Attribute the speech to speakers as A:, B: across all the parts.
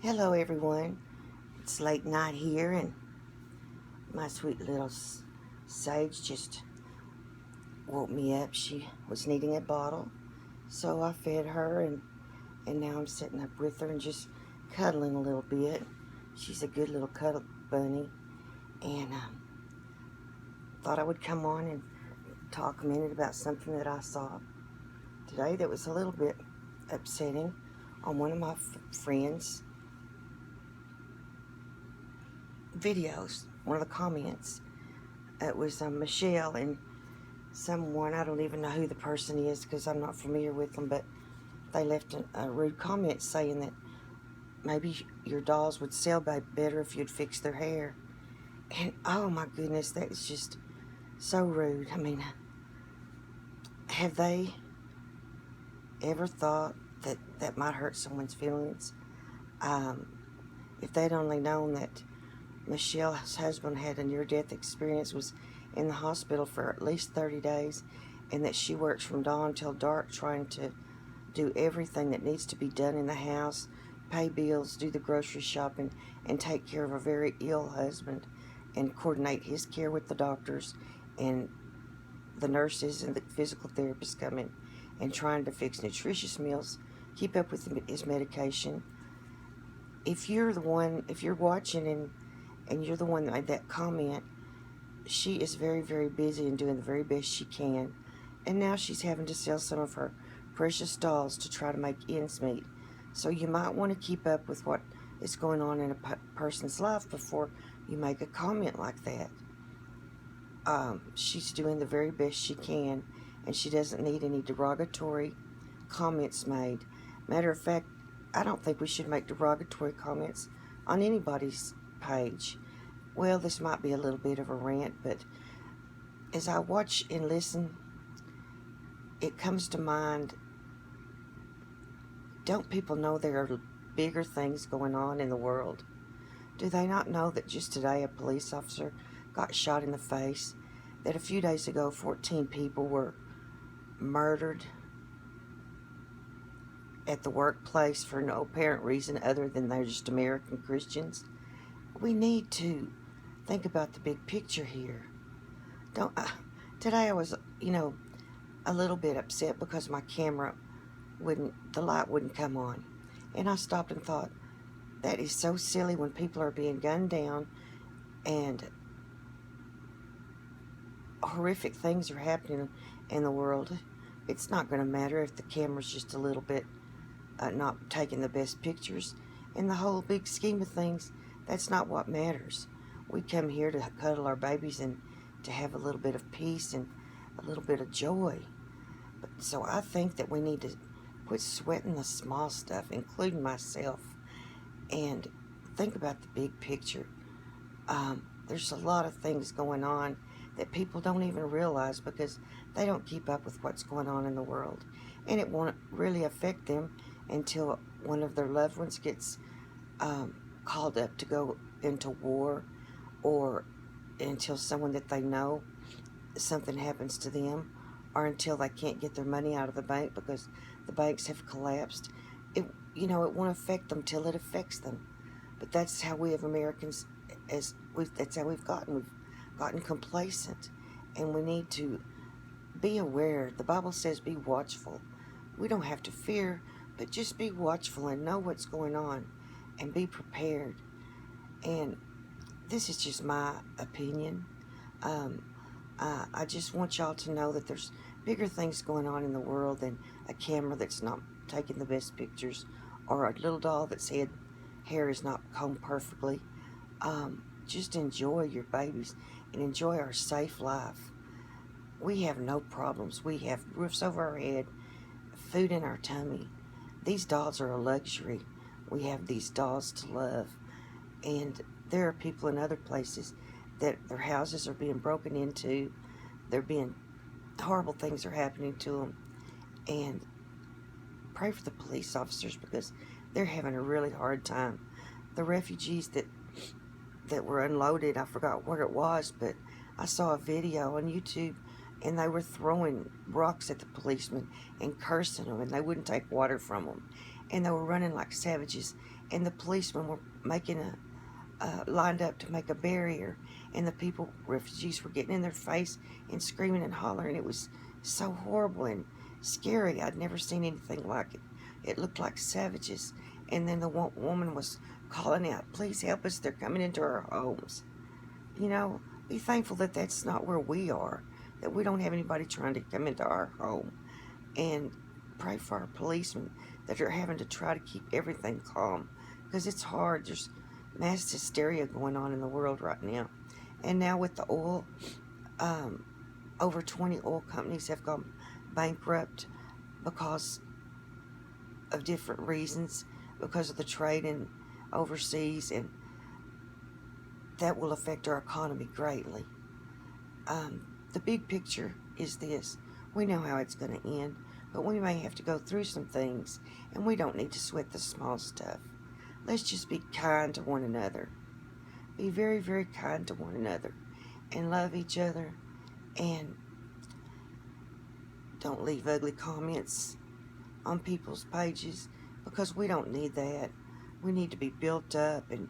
A: Hello, everyone. It's late night here, and my sweet little Sage just woke me up. She was needing a bottle, so I fed her, and now I'm sitting up with her and just cuddling a little bit. She's a good little cuddle bunny, and thought I would come on and talk a minute about something that I saw today that was a little bit upsetting on one of my friends' videos. One of the comments. It was Michelle and someone, I don't even know who the person is because I'm not familiar with them, but they left a rude comment saying that maybe your dolls would sell better if you'd fix their hair. And oh my goodness, that is just so rude. I mean, have they ever thought that that might hurt someone's feelings? Um, if they'd only known that Michelle's husband had a near-death experience, was in the hospital for at least 30 days, and that she works from dawn till dark trying to do everything that needs to be done in the house, pay bills, do the grocery shopping, and take care of a very ill husband, and coordinate his care with the doctors and the nurses and the physical therapists coming, and trying to fix nutritious meals, keep up with his medication. If you're watching and you're the one that made that comment, she is very, very busy and doing the very best she can. And now she's having to sell some of her precious dolls to try to make ends meet. So you might want to keep up with what is going on in a person's life before you make a comment like that. She's doing the very best she can, and she doesn't need any derogatory comments made. Matter of fact, I don't think we should make derogatory comments on anybody's page. Well, this might be a little bit of a rant, but as I watch and listen, it comes to mind, don't people know there are bigger things going on in the world? Do they not know that just today a police officer got shot in the face? That a few days ago 14 people were murdered at the workplace for no apparent reason other than they're just American Christians? We need to think about the big picture here. Don't today I was, a little bit upset because my camera the light wouldn't come on. And I stopped and thought, that is so silly when people are being gunned down and horrific things are happening in the world. It's not going to matter if the camera's just a little bit not taking the best pictures. In the whole big scheme of things, that's not what matters. We come here to cuddle our babies and to have a little bit of peace and a little bit of joy. So I think that we need to quit sweating the small stuff, including myself, and think about the big picture. There's a lot of things going on that people don't even realize because they don't keep up with what's going on in the world. And it won't really affect them until one of their loved ones gets called up to go into war, or until someone that they know, something happens to them, or until they can't get their money out of the bank because the banks have collapsed. It won't affect them till it affects them. But that's how we, as Americans, that's how we've gotten. We've gotten complacent, and we need to be aware. The Bible says be watchful. We don't have to fear, but just be watchful and know what's going on and be prepared. And this is just my opinion. I just want y'all to know that there's bigger things going on in the world than a camera that's not taking the best pictures, or a little doll that's hair is not combed perfectly. Just enjoy your babies and enjoy our safe life. We have no problems. We have roofs over our head, food in our tummy. These dolls are a luxury. We have these dolls to love. And there are people in other places that their houses are being broken into. Horrible things are happening to them. And pray for the police officers because they're having a really hard time. The refugees that were unloaded, I forgot where it was, but I saw a video on YouTube, and they were throwing rocks at the policemen and cursing them, and they wouldn't take water from them. and they were running like savages, and the policemen were making lined up to make a barrier, and the people, refugees, were getting in their face and screaming and hollering. It was so horrible and scary. I'd never seen anything like it. It looked like savages. And then the woman was calling out, "Please help us, they're coming into our homes." You know, be thankful that that's not where we are, that we don't have anybody trying to come into our home. And pray for our policemen that are having to try to keep everything calm, because it's hard. There's mass hysteria going on in the world right now. And now with the oil, over 20 oil companies have gone bankrupt because of different reasons, because of the trade in overseas, and that will affect our economy greatly. The big picture is this: we know how it's going to end, but we may have to go through some things, and we don't need to sweat the small stuff. Let's just be kind to one another. Be very, very kind to one another, and love each other, and don't leave ugly comments on people's pages, because we don't need that. We need to be built up, and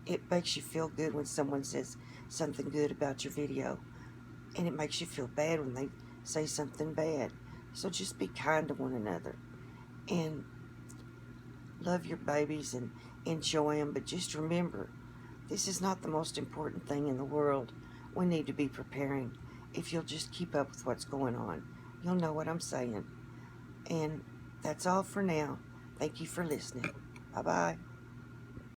A: it makes you feel good when someone says something good about your video, and it makes you feel bad when they say something bad. So just be kind to one another, and love your babies and enjoy them, but just remember, this is not the most important thing in the world. We need to be preparing. If you'll just keep up with what's going on, you'll know what I'm saying. And that's all for now. Thank you for listening. Bye-bye.